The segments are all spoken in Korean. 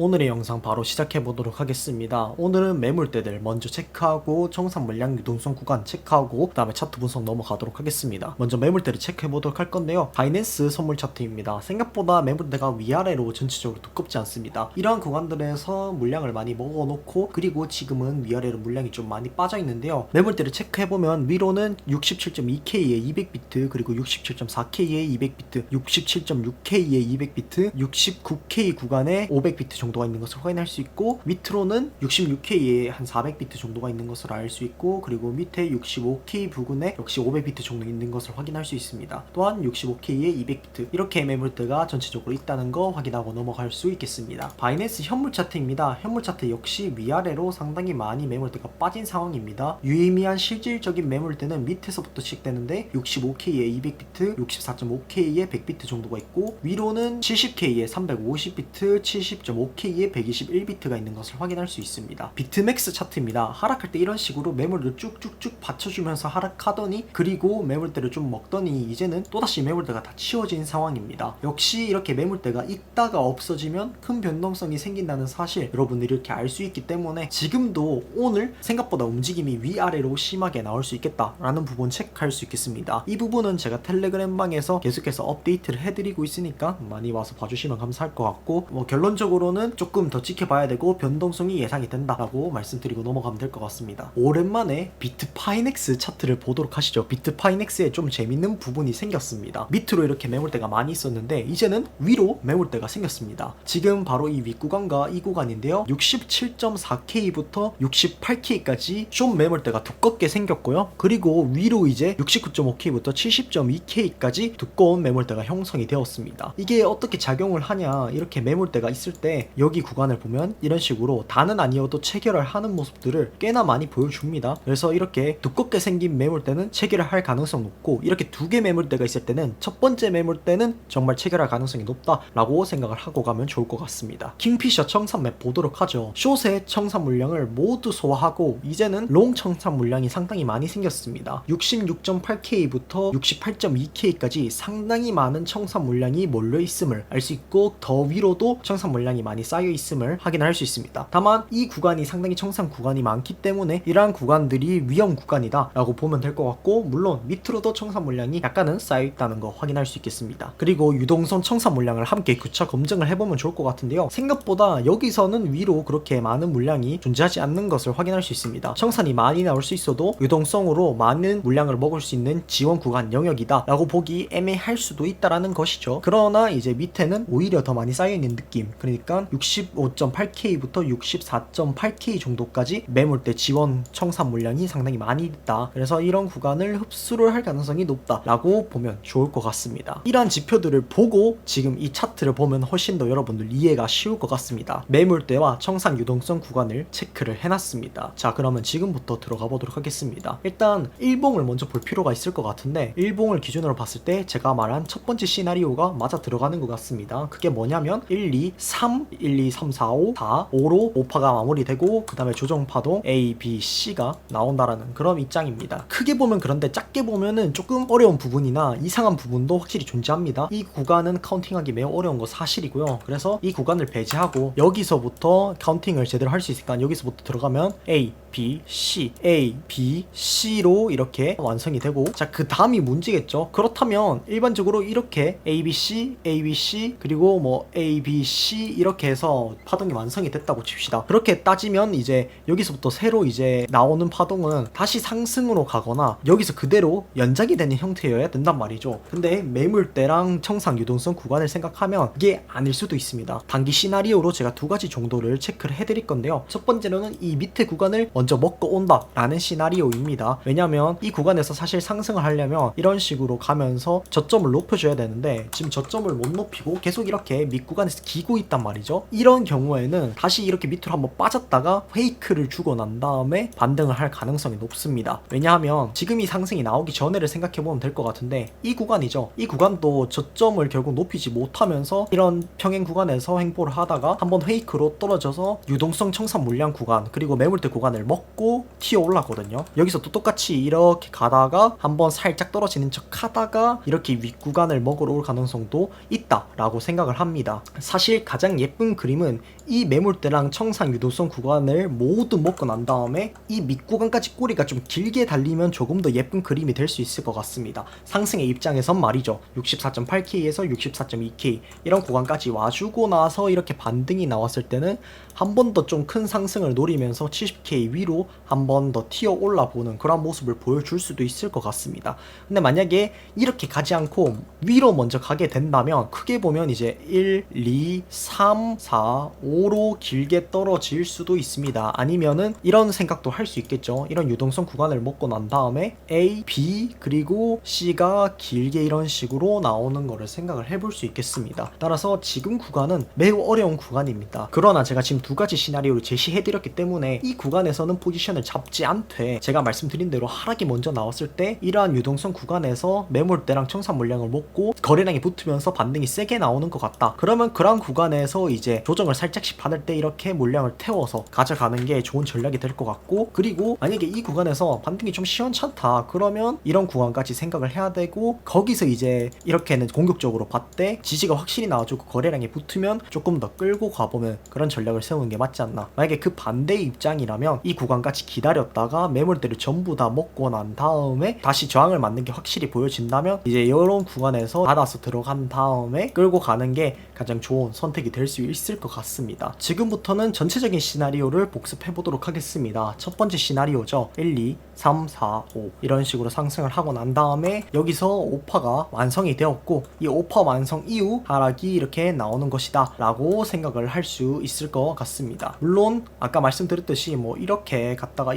오늘의 영상 바로 시작해 보도록 하겠습니다. 오늘은 매물대들 먼저 체크하고 청산 물량 유동성 구간 체크하고 그 다음에 차트 분석 넘어가도록 하겠습니다. 먼저 매물대를 체크해 보도록 할 건데요. 바이낸스 선물 차트입니다. 생각보다 매물대가 위아래로 전체적으로 두껍지 않습니다. 이러한 구간들에서 물량을 많이 먹어 놓고 그리고 지금은 위아래로 물량이 좀 많이 빠져 있는데요. 매물대를 체크해 보면 위로는 67.2K의 200비트 그리고 67.4K의 200비트 67.6K의 200비트 69K 구간에 500비트 정도가 있는 것을 확인할 수 있고, 밑으로는 66K에 한 400비트 정도가 있는 것을 알 수 있고, 그리고 밑에 65K 부근에 역시 500비트 정도 있는 것을 확인할 수 있습니다. 또한 65K에 200비트 이렇게 매물대가 전체적으로 있다는 거 확인하고 넘어갈 수 있겠습니다. 바이낸스 현물 차트입니다. 현물 차트 역시 위아래로 상당히 많이 매물대가 빠진 상황입니다. 유의미한 실질적인 매물대는 밑에서부터 시작되는데 65K에 200비트 64.5K에 100비트 정도가 있고, 위로는 70K에 350비트 70.5K에 121비트가 있는 것을 확인할 수 있습니다. 비트맥스 차트입니다. 하락할 때 이런 식으로 매물을 쭉쭉쭉 받쳐주면서 하락하더니 그리고 매물대를 좀 먹더니 이제는 또다시 매물대가 다 치워진 상황입니다. 역시 이렇게 매물대가 있다가 없어지면 큰 변동성이 생긴다는 사실 여러분들이 이렇게 알 수 있기 때문에 지금도 오늘 생각보다 움직임이 위아래로 심하게 나올 수 있겠다라는 부분 체크할 수 있겠습니다. 이 부분은 제가 텔레그램 방에서 계속해서 업데이트를 해드리고 있으니까 많이 와서 봐주시면 감사할 것 같고, 결론적으로는 조금 더 지켜봐야 되고 변동성이 예상이 된다라고 말씀드리고 넘어가면 될 것 같습니다. 오랜만에 비트파이넥스 차트를 보도록 하시죠. 비트파이넥스에 좀 재밌는 부분이 생겼습니다. 밑으로 이렇게 매물대가 많이 있었는데 이제는 위로 매물대가 생겼습니다. 지금 바로 이 윗구간과 이 구간인데요. 67.4K부터 68K까지 좀 매물대가 두껍게 생겼고요. 그리고 위로 이제 69.5K부터 70.2K까지 두꺼운 매물대가 형성이 되었습니다. 이게 어떻게 작용을 하냐, 이렇게 매물대가 있을 때 여기 구간을 보면 이런 식으로 다는 아니어도 체결을 하는 모습들을 꽤나 많이 보여줍니다. 그래서 이렇게 두껍게 생긴 매물대는 체결을 할 가능성이 높고, 이렇게 두 개 매물대가 있을 때는 첫 번째 매물대는 정말 체결할 가능성이 높다라고 생각을 하고 가면 좋을 것 같습니다. 킹피셔 청산맵 보도록 하죠. 숏의 청산 물량을 모두 소화하고 이제는 롱 청산 물량이 상당히 많이 생겼습니다. 66.8K부터 68.2K까지 상당히 많은 청산 물량이 몰려 있음을 알 수 있고, 더 위로도 청산 물량이 많이 쌓여 있음을 확인할 수 있습니다. 다만 이 구간이 상당히 청산 구간이 많기 때문에 이러한 구간들이 위험 구간이다 라고 보면 될 것 같고, 물론 밑으로도 청산 물량이 약간은 쌓여 있다는 거 확인할 수 있겠습니다. 그리고 유동성 청산 물량을 함께 교차 검증을 해보면 좋을 것 같은데요. 생각보다 여기서는 위로 그렇게 많은 물량이 존재하지 않는 것을 확인할 수 있습니다. 청산이 많이 나올 수 있어도 유동성으로 많은 물량을 먹을 수 있는 지원 구간 영역이다 라고 보기 애매할 수도 있다라는 것이죠. 그러나 이제 밑에는 오히려 더 많이 쌓여있는 느낌, 그러니까 65.8K부터 64.8K 정도까지 매물대 지원 청산 물량이 상당히 많이 있다. 그래서 이런 구간을 흡수를 할 가능성이 높다 라고 보면 좋을 것 같습니다. 이러한 지표들을 보고 지금 이 차트를 보면 훨씬 더 여러분들 이해가 쉬울 것 같습니다. 매물대와 청산 유동성 구간을 체크를 해놨습니다. 자, 그러면 지금부터 들어가 보도록 하겠습니다. 일단 일봉을 먼저 볼 필요가 있을 것 같은데, 일봉을 기준으로 봤을 때 제가 말한 첫 번째 시나리오가 맞아 들어가는 것 같습니다. 그게 뭐냐면 1, 2, 3, 1, 2, 3, 4, 5, 4, 5로 5파가 마무리되고 그 다음에 조정파동 A, B, C가 나온다라는 그런 입장입니다. 크게 보면 그런데 작게 보면은 조금 어려운 부분이나 이상한 부분도 확실히 존재합니다. 이 구간은 카운팅하기 매우 어려운 거 사실이고요. 그래서 이 구간을 배제하고 여기서부터 카운팅을 제대로 할 수 있으니까 여기서부터 들어가면 A, B, C, A, B, C로 이렇게 완성이 되고, 자, 그 다음이 문제겠죠. 그렇다면 일반적으로 이렇게 A, B, C, A, B, C 그리고 뭐 A, B, C 이렇게 해서 파동이 완성이 됐다고 칩시다. 그렇게 따지면 이제 여기서부터 새로 이제 나오는 파동은 다시 상승으로 가거나 여기서 그대로 연장이 되는 형태여야 된단 말이죠. 근데 매물대랑 청산 유동성 구간을 생각하면 이게 아닐 수도 있습니다. 단기 시나리오로 제가 두 가지 정도를 체크를 해드릴 건데요. 첫 번째로는 이 밑에 구간을 먼저 먹고 온다 라는 시나리오입니다. 왜냐면 이 구간에서 사실 상승을 하려면 이런 식으로 가면서 저점을 높여줘야 되는데 지금 저점을 못 높이고 계속 이렇게 밑구간에서 기고 있단 말이죠. 이런 경우에는 다시 이렇게 밑으로 한번 빠졌다가 페이크를 주고 난 다음에 반등을 할 가능성이 높습니다. 왜냐하면 지금 이 상승이 나오기 전에를 생각해보면 될 것 같은데, 이 구간이죠. 이 구간도 저점을 결국 높이지 못하면서 이런 평행 구간에서 행보를 하다가 한번 페이크로 떨어져서 유동성 청산 물량 구간 그리고 매물대 구간을 먹고 튀어 올라거든요. 여기서 또 똑같이 이렇게 가다가 한번 살짝 떨어지는 척 하다가 이렇게 윗구간을 먹으러 올 가능성도 있다라고 생각을 합니다. 사실 가장 예쁜 그림은 이 매물대랑 청산 유동성 구간을 모두 먹고 난 다음에 이 밑구간까지 꼬리가 좀 길게 달리면 조금 더 예쁜 그림이 될 수 있을 것 같습니다. 상승의 입장에선 말이죠. 64.8K에서 64.2K 이런 구간까지 와주고 나서 이렇게 반등이 나왔을 때는 한 번 더 좀 큰 상승을 노리면서 70K 위로 한 번 더 튀어 올라보는 그런 모습을 보여줄 수도 있을 것 같습니다. 근데 만약에 이렇게 가지 않고 위로 먼저 가게 된다면 크게 보면 이제 1, 2, 3, 4, 5로 길게 떨어질 수도 있습니다. 아니면은 이런 생각도 할 수 있겠죠. 이런 유동성 구간을 먹고 난 다음에 A, B 그리고 C가 길게 이런 식으로 나오는 거를 생각을 해볼 수 있겠습니다. 따라서 지금 구간은 매우 어려운 구간입니다. 그러나 제가 지금 두 가지 시나리오를 제시해드렸기 때문에 이 구간에서는 포지션을 잡지 않되 제가 말씀드린 대로 하락이 먼저 나왔을 때 이러한 유동성 구간에서 매물대랑 청산 물량을 먹고 거래량이 붙으면서 반등이 세게 나오는 것 같다. 그러면 그런 구간에서 이제 조정을 살짝씩 받을 때 이렇게 물량을 태워서 가져가는 게 좋은 전략이 될 것 같고, 그리고 만약에 이 구간에서 반등이 좀 시원찮다 그러면 이런 구간까지 생각을 해야 되고, 거기서 이제 이렇게는 공격적으로 봤대 지지가 확실히 나와주고 거래량이 붙으면 조금 더 끌고 가보면 그런 전략을 세우는 게 맞지 않나. 만약에 그 반대의 입장이라면 이 구간까지 기다렸다가 매물대를 전부 다 먹고 난 다음에 다시 저항을 맞는 게 확실히 보여진다면 이제 이런 구간에서 받아서 들어간 다음에 끌고 가는 게 가장 좋은 선택이 될 수 있을 것 같습니다. 지금부터는 전체적인 시나리오를 복습해 보도록 하겠습니다. 첫 번째 시나리오죠. 1, 2, 3, 4, 5 이런 식으로 상승을 하고 난 다음에 여기서 5파가 완성이 되었고 이 5파 완성 이후 하락이 이렇게 나오는 것이다 라고 생각을 할 수 있을 것 같습니다. 물론 아까 말씀드렸듯이 뭐 이렇게 갔다가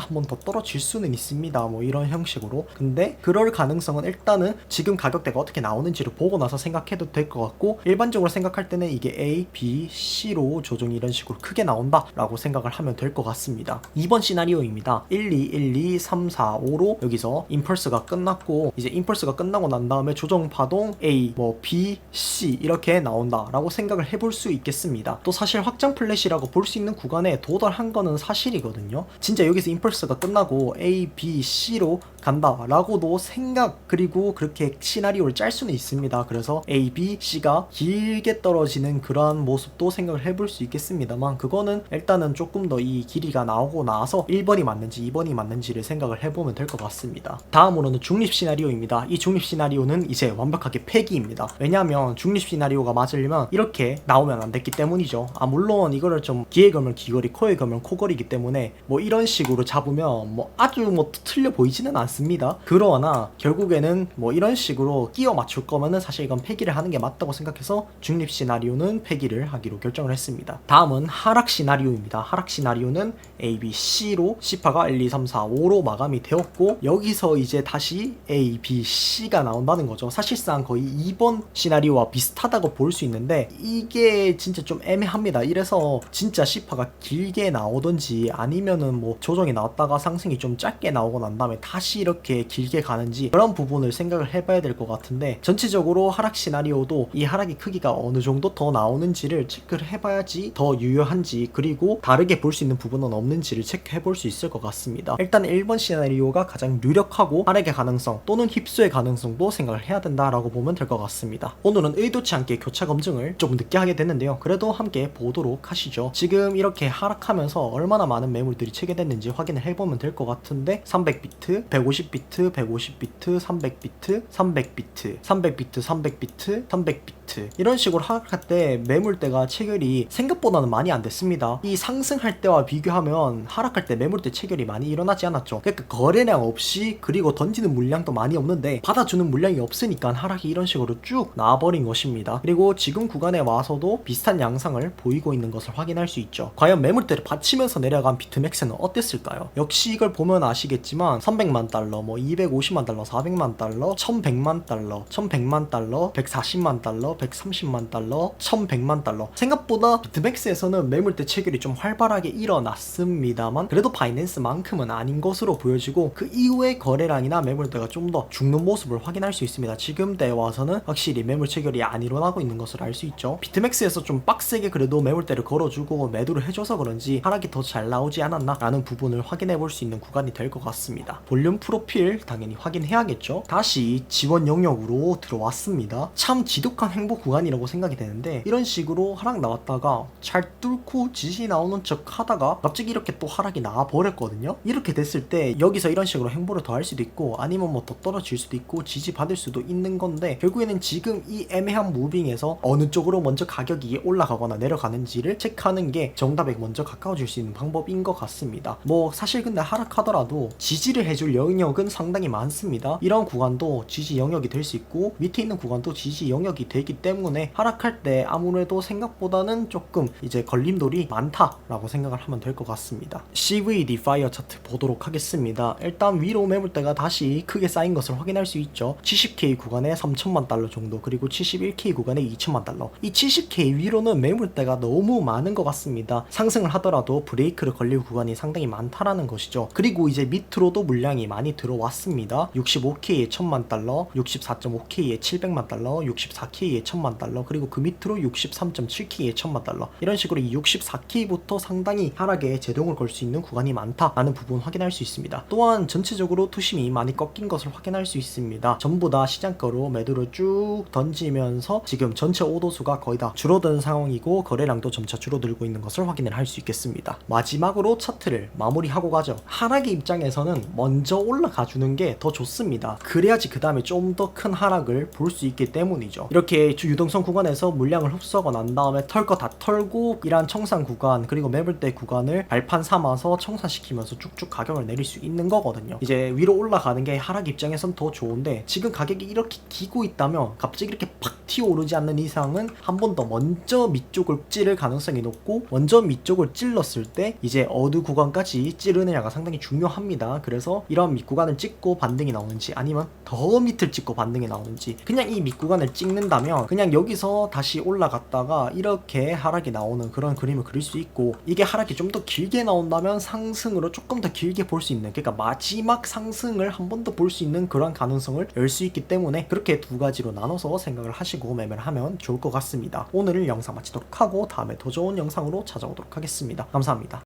한 번 더 떨어질 수는 있습니다. 뭐 이런 형식으로. 근데 그럴 가능성은 일단은 지금 가격대가 어떻게 나오는지를 보고 나서 생각해도 될 것 같고, 일반적으로 생각할 때는 이게 A, B, C로 조정이 이런 식으로 크게 나온다 라고 생각을 하면 될 것 같습니다. 2번 시나리오입니다. 1, 2, 1, 2, 3, 4, 5로 여기서 임펄스가 끝났고, 이제 임펄스가 끝나고 난 다음에 조정 파동 A, 뭐 B, C 이렇게 나온다 라고 생각을 해볼 수 있겠습니다. 또 사실 확장 플랫이라고 볼 수 있는 구간에 도달한 거는 사실이거든요. 진짜 여기서 임펄스가 끝나고 A, B, C로 간다 라고도 생각, 그리고 그렇게 시나리오를 짤 수는 있습니다. 그래서 A, B, C가 길게 떨어지는 그러한 모습도 생각을 해볼 수 있겠습니다만, 그거는 일단은 조금 더 이 길이가 나오고 나서 1번이 맞는지 2번이 맞는지를 생각을 해보면 될 것 같습니다. 다음으로는 중립 시나리오입니다. 이 중립 시나리오는 이제 완벽하게 폐기입니다. 왜냐하면 중립 시나리오가 맞으려면 이렇게 나오면 안 됐기 때문이죠. 물론 이거를 좀 귀에 걸면 귀걸이, 코에 걸면 코걸이기 때문에 뭐 이런 식으로 잡으면 뭐 아주 뭐 틀려 보이지는 않습니다. 그러나 결국에는 뭐 이런 식으로 끼워 맞출 거면은 사실 이건 폐기를 하는 게 맞다고 생각해서 중립 시나리오는 폐기를 하기로 결정을 했습니다. 다음은 하락 시나리오입니다. 하락 시나리오는 A, B, C로 C파가 1, 2, 3, 4, 5로 마감이 되었고, 여기서 이제 다시 A, B, C가 나온다는 거죠. 사실상 거의 2번 시나리오와 비슷하다고 볼 수 있는데 이게 진짜 좀 애매합니다. 이래서 진짜 C파가 길게 나오던지 아니면은 뭐 조정이 나왔다가 상승이 좀 짧게 나오고 난 다음에 다시 이렇게 길게 가는지 그런 부분을 생각을 해봐야 될 것 같은데, 전체적으로 하락 시나리오도 이 하락의 크기가 어느 정도 더 나오는지를 체크를 해봐야지 더 유효한지, 그리고 다르게 볼 수 있는 부분은 없는지를 체크해 볼 수 있을 것 같습니다. 일단 1번 시나리오가 가장 유력하고 하락의 가능성 또는 휩수의 가능성도 생각을 해야 된다라고 보면 될 것 같습니다. 오늘은 의도치 않게 교차 검증을 조금 늦게 하게 됐는데요. 그래도 함께 보도록 하시죠. 지금 이렇게 하락하면서 얼마나 많은 매물들이 체결됐는지 확인을 해보면 될 것 같은데 300비트, 150비트, 150비트, 300비트, 300비트, 300비트, 300비트, 300비트 이런 식으로 하락할 때 매물대가 체결이 생각보다는 많이 안 됐습니다. 이 상승할 때와 비교하면 하락할 때 매물대 체결이 많이 일어나지 않았죠. 그러니까 거래량 없이, 그리고 던지는 물량도 많이 없는데 받아주는 물량이 없으니까 하락이 이런 식으로 쭉 나와버린 것입니다. 그리고 지금 구간에 와서도 비슷한 양상을 보이고 있는 것을 확인할 수 있죠. 과연 매물대를 받치면서 내려간 비트맥스는 어땠을까요? 역시 이걸 보면 아시겠지만 300만 달러, 뭐 250만 달러, 400만 달러, 1100만 달러, 1100만 달러, 140만 달러, 130만 달러, 1100만 달러. 생각보다 비트맥스에서는 매물대 체결이 좀 활발하게 일어났습니다만 그래도 바이낸스만큼은 아닌 것으로 보여지고 그 이후의 거래량이나 매물대가 좀 더 죽는 모습을 확인할 수 있습니다. 지금대에 와서는 확실히 매물 체결이 안 일어나고 있는 것을 알 수 있죠. 비트맥스에서 좀 빡세게 그래도 매물대를 걸어주고 매도를 해줘서 그런지 하락이 더 잘 나오지 않았나 라는 부분을 확인해 볼 수 있는 구간이 될 것 같습니다. 볼륨 프로필 당연히 확인해야겠죠. 다시 지원 영역으로 들어왔습니다. 참 지독한 행보 구간이라고 생각이 되는데 이런 식으로 하락 나왔다가 잘 뚫고 지지 나오는 척 하다가 갑자기 이렇게 또 하락이 나와 버렸거든요. 이렇게 됐을 때 여기서 이런 식으로 행보를 더 할 수도 있고 아니면 뭐 더 떨어질 수도 있고 지지 받을 수도 있는 건데 결국에는 지금 이 애매한 무빙에서 어느 쪽으로 먼저 가격이 올라가거나 내려가는지를 체크하는 게 정답에 먼저 가까워질 수 있는 방법인 것 같습니다. 뭐 사실 근데 하락하더라도 지지를 해줄 영역은 상당히 많습니다. 이런 구간도 지지 영역이 될 수 있고 밑에 있는 구간도 지지 영역이 되기 때문에 하락할 때 아무래도 생각보다는 조금 이제 걸림돌이 많다라고 생각을 하면 될 것 같습니다. CVD 파이어 차트 보도록 하겠습니다. 일단 위로 매물대가 다시 크게 쌓인 것을 확인할 수 있죠. 70K 구간에 3천만 달러 정도 그리고 71K 구간에 2천만 달러. 이 70K 위로는 매물대가 너무 많은 것 같습니다. 상승을 하더라도 브레이크를 걸릴 구간이 상당히 많다라는 것이죠. 그리고 이제 밑으로도 물량이 많이 들어왔습니다. 65K에 1000만 달러, 64.5K에 700만 달러, 64K에 1000만 달러, 그리고 그 밑으로 63.7K에 1000만 달러. 이런 식으로 이 64K부터 상당히 하락에 제동을 걸 수 있는 구간이 많다라는 부분 확인할 수 있습니다. 또한 전체적으로 투심이 많이 꺾인 것을 확인할 수 있습니다. 전부 다 시장가로 매도를 쭉 던지면서 지금 전체 오도수가 거의 다 줄어든 상황이고 거래량도 점차 줄어들고 있는 것을 확인을 할 수 있겠습니다. 마지막으로 차트를 마무리하고 가죠. 하락의 입장에서는 먼저 올라가 주는 게 더 좋습니다. 그래야지 그 다음에 좀 더 큰 하락을 볼 수 있기 때문이죠. 이렇게 주 유동성 구간에서 물량을 흡수하고 난 다음에 털 거 다 털고 이러한 청산 구간 그리고 매물대 구간을 발판 삼아서 청산시키면서 쭉쭉 가격을 내릴 수 있는 거거든요. 이제 위로 올라가는 게 하락 입장에선 더 좋은데 지금 가격이 이렇게 기고 있다면 갑자기 이렇게 팍 튀어오르지 않는 이상은 한 번 더 먼저 밑쪽을 찌를 가능성이 높고 먼저 밑쪽을 찔렀을 때 이제 어느 구간까지 찌르느냐가 상당히 중요합니다. 그래서 이런 밑구간을 찍고 반등이 나오는지 아니면 더 밑을 찍고 반등이 나오는지 그냥 이 밑구간을 찍는다면 그냥 여기서 다시 올라갔다가 이렇게 하락이 나오는 그런 그림을 그릴 수 있고 이게 하락이 좀 더 길게 나온다면 상승으로 조금 더 길게 볼 수 있는 그러니까 마지막 상승을 한 번 더 볼 수 있는 그런 가능성을 열 수 있기 때문에 그렇게 두 가지로 나눠서 생각을 하시고 매매를 하면 좋을 것 같습니다. 오늘은 영상 마치도록 하고 다음에 더 좋은 영상으로 찾아오도록 하겠습니다. 감사합니다.